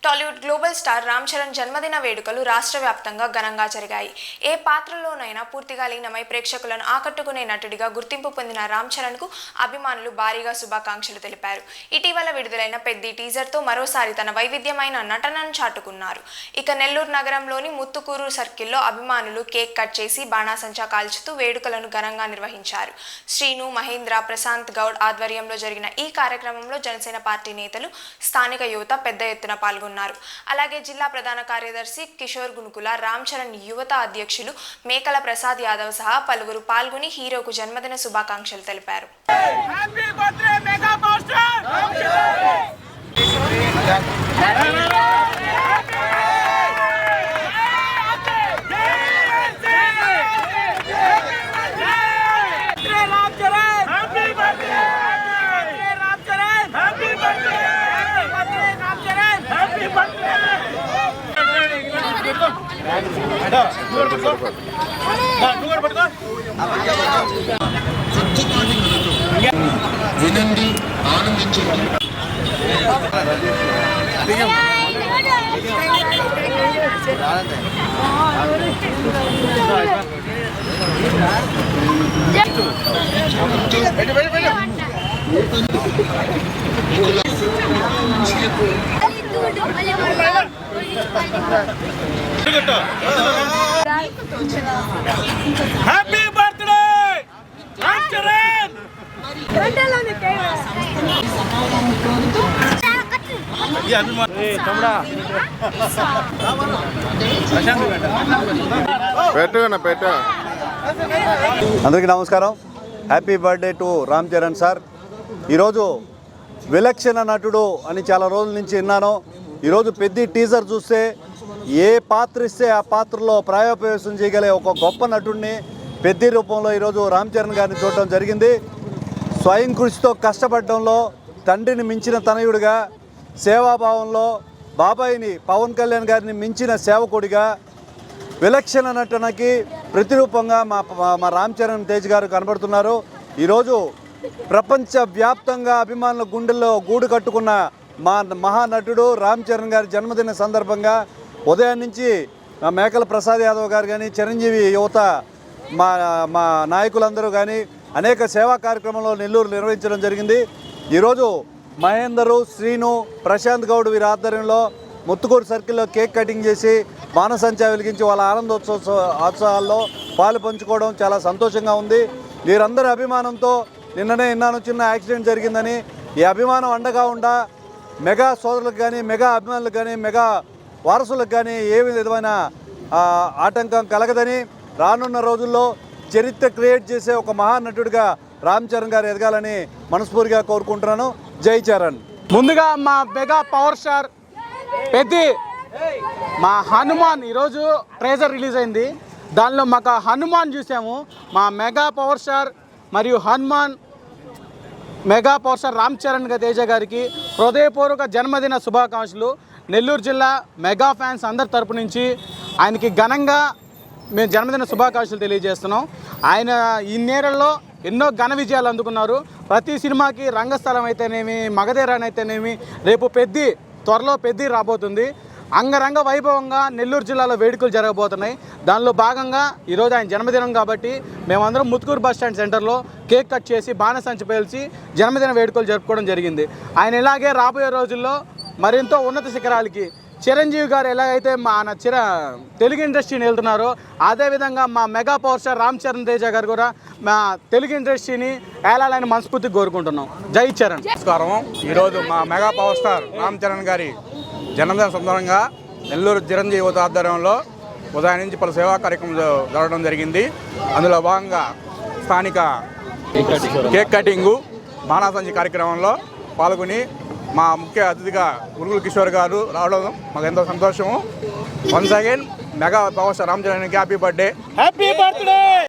Tollywood global star Ram Charan జన్మదిన వేడుకలు రాష్ట్ర వ్యాప్తంగా ఘనంగా జరిగాయి. ఏ పాత్రలోనైనా పూర్తిగా లీనమై ప్రేక్షకులను ఆకట్టుకునే నటుడిగా గుర్తింపు పొందిన రామ్ చరణ్ కు అభిమానులు భారీగా శుభాకాంక్షలు తెలిపారు. ఇటీవల విడుదలైన పెద్ది టీజర్ తో మరోసారి తన వైవిధ్యమైన నటనను చాటుకున్నారు. ఇక నెల్లూరు నగరంలోని ముత్తుకూరు సర్కిల్లో అభిమానులు కేక్ కట్ చేసి బాణాసంచా కాల్చుతూ వేడుకలను ఘనంగా నిర్వహించారు. శ్రీను, మహేంద్ర, ప్రశాంత్ గౌడ్ ఆధ్వర్యంలో జరిగిన ఈ కార్యక్రమంలో జనసేన పార్టీ నేతలు, స్థానిక యువత పెద్ద ఎత్తున పాల్గొన్నారు. అలాగే జిల్లా ప్రధాన కార్యదర్శి కిషోర్ గునుకుల, రామ్ చరణ్ యువత అధ్యక్షులు మేకల ప్రసాద్ యాదవ్ సహా పలువురు పాల్గొని హీరోకు జన్మదిన శుభాకాంక్షలు తెలిపారు. వినండి, ఆనందించండి. Happy birthday Ram Charan. అందరికీ నమస్కారం. Happy birthday to Ram Charan sir. ఈరోజు విలక్షణ నటుడు అని చాలా రోజుల నుంచి విన్నాను. ఈరోజు పెద్ద టీజర్ చూస్తే ఏ పాత్ర ఇస్తే ఆ పాత్రలో ప్రాయోపవేశం చేయగలే ఒక గొప్ప నటుడిని పెద్ద రూపంలో ఈరోజు రామ్ చరణ్ గారిని చూడటం జరిగింది. స్వయం కృషితో కష్టపడడంలో తండ్రిని మించిన తనయుడిగా, సేవాభావంలో బాబాయిని పవన్ కళ్యాణ్ గారిని మించిన సేవకుడిగా, విలక్షణ నటనకి ప్రతిరూపంగా మా రామ్ చరణ్ తేజ్ గారు కనబడుతున్నారు. ఈరోజు ప్రపంచవ్యాప్తంగా అభిమానుల గుండెల్లో గూడు కట్టుకున్న మా మహానటుడు రామ్ చరణ్ గారి జన్మదిన సందర్భంగా ఉదయం నుంచి మేకల ప్రసాద్ యాదవ్ గారు కానీ, చిరంజీవి యువత మా నాయకులందరూ కానీ అనేక సేవా కార్యక్రమంలో నెల్లూరు నిర్వహించడం జరిగింది. ఈరోజు మహేందరు, శ్రీను, ప్రశాంత్ గౌడ్ వీరి ఆధ్వర్యంలో ముత్తుకూరు సర్కిల్లో కేక్ కటింగ్ చేసి బాణసంచా వెలిగించి వాళ్ళ ఆనందోత్సవాల్లో పాలు పంచుకోవడం చాలా సంతోషంగా ఉంది. వీరందరి అభిమానంతో నిన్ననే చిన్న యాక్సిడెంట్ జరిగిందని, ఈ అభిమానం అండగా ఉండా మెగా సోదరులకు కానీ, మెగా అభిమానులకు కానీ, మెగా వారసులకు కానీ ఏ విధమైన ఆటంకం కలగదని, రానున్న రోజుల్లో చరిత్ర క్రియేట్ చేసే ఒక మహానటుడిగా రామ్ చరణ్ గారు ఎదగాలని మనస్ఫూర్తిగా కోరుకుంటున్నాను. జై చరణ్. ముందుగా మా మెగా పవర్ స్టార్ పెద్ది మా హనుమాన్ ఈరోజు ట్రైలర్ రిలీజ్ అయింది. దానిలో మాకు హనుమాన్ చూసాము. మా మెగా పవర్ స్టార్ మరియు Hanuman mega power star Ram Charan Teja గారికి హృదయపూర్వక జన్మదిన శుభాకాంక్షలు. నెల్లూరు జిల్లా మెగా ఫ్యాన్స్ అందరి తరపు నుంచి ఆయనకి ఘనంగా మేము జన్మదిన శుభాకాంక్షలు తెలియజేస్తున్నాం. ఆయన ఈ నేరల్లో ఎన్నో ఘన విజయాలు అందుకున్నారు. ప్రతి సినిమాకి రంగస్థలం అయితేనేమి, మగధీరాన్ అయితేనేమి, రేపు త్వరలో పెద్ది రాబోతుంది. అంగరంగ వైభవంగా నెల్లూరు జిల్లాలో వేడుకలు జరగబోతున్నాయి. దానిలో భాగంగా ఈరోజు ఆయన జన్మదినం కాబట్టి మేమందరం ముత్తుకూరు బస్ స్టాండ్ సెంటర్లో కేక్ కట్ చేసి బాణసంచ పేల్చి జన్మదిన వేడుకలు జరుపుకోవడం జరిగింది. ఆయన ఇలాగే రాబోయే రోజుల్లో మరింతో ఉన్నత శిఖరాలకి చిరంజీవి గారు ఎలాగైతే తెలుగు ఇండస్ట్రీని వెళ్తున్నారో అదేవిధంగా మా mega power star Ram Charan Teja గారు కూడా మా తెలుగు ఇండస్ట్రీని ఏలాలని మనస్ఫూర్తిగా కోరుకుంటున్నాం. జై చరణ్. నమస్కారం. ఈరోజు మా mega power star Ram Charan గారి జన్మదిన సందర్భంగా నెల్లూరు చిరంజీవి యువత ఆధ్వర్యంలో ఉదయం నుంచి పలు సేవా కార్యక్రమాలు జరగడం జరిగింది. అందులో భాగంగా స్థానిక కేక్ కటింగు, బాణాసంచి కార్యక్రమంలో పాల్గొని మా ముఖ్య అతిథిగా గునుకుల కిషోర్ గారు రావడం మాకు ఎంతో సంతోషము. Once again mega power star Ram చరణ్కి హ్యాపీ బర్త్డే.